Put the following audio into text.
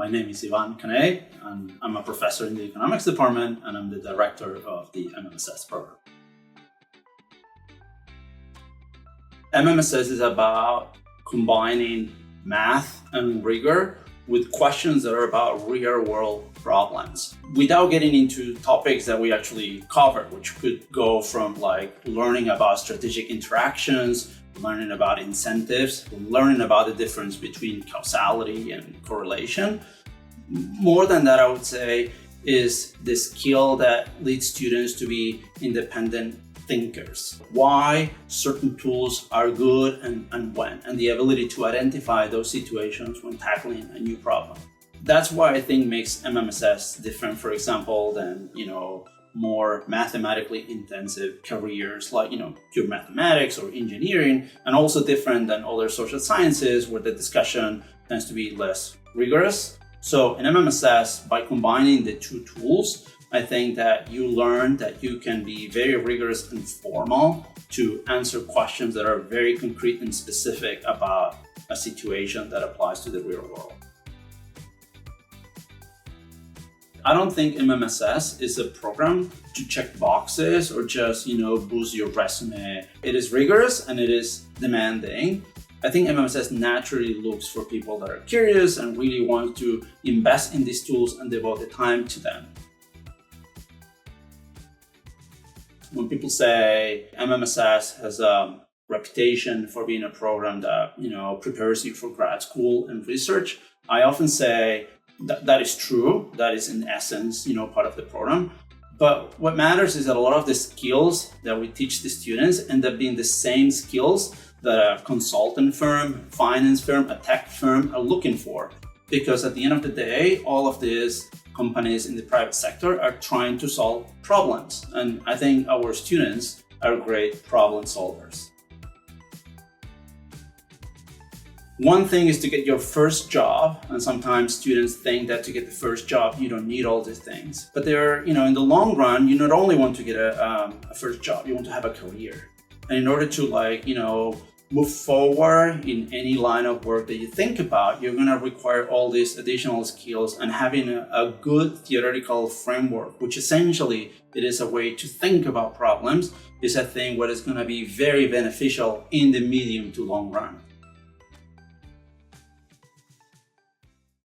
My name is Canay, and I'm a professor in the economics department, and I'm the director of the MMSS program. MMSS is about combining math and rigor with questions that are about real-world problems without getting into topics that we actually cover, which could go from learning about strategic interactions, learning about incentives, learning about the difference between causality and correlation. More than that, I would say, is the skill that leads students to be independent thinkers. Why certain tools are good and when, and the ability to identify those situations when tackling a new problem. That's why I think makes MMSS different, for example, than more mathematically intensive careers like pure mathematics or engineering, and also different than other social sciences where the discussion tends to be less rigorous. So in MMSS, by combining the two tools, I think that you learn that you can be very rigorous and formal to answer questions that are very concrete and specific about a situation that applies to the real world. I don't think MMSS is a program to check boxes or just, boost your resume. It is rigorous and it is demanding. I think MMSS naturally looks for people that are curious and really want to invest in these tools and devote the time to them. When people say MMSS has a reputation for being a program that, prepares you for grad school and research, I often say that is true. That is in essence, part of the program. But what matters is that a lot of the skills that we teach the students end up being the same skills that a consultant firm, finance firm, a tech firm are looking for. Because at the end of the day, all of these companies in the private sector are trying to solve problems. And I think our students are great problem solvers. One thing is to get your first job, and sometimes students think that to get the first job, you don't need all these things. But in the long run, you not only want to get a first job, you want to have a career. And in order to move forward in any line of work that you think about, you're gonna require all these additional skills, and having a good theoretical framework, which essentially it is a way to think about problems, is I think what is gonna be very beneficial in the medium to long run.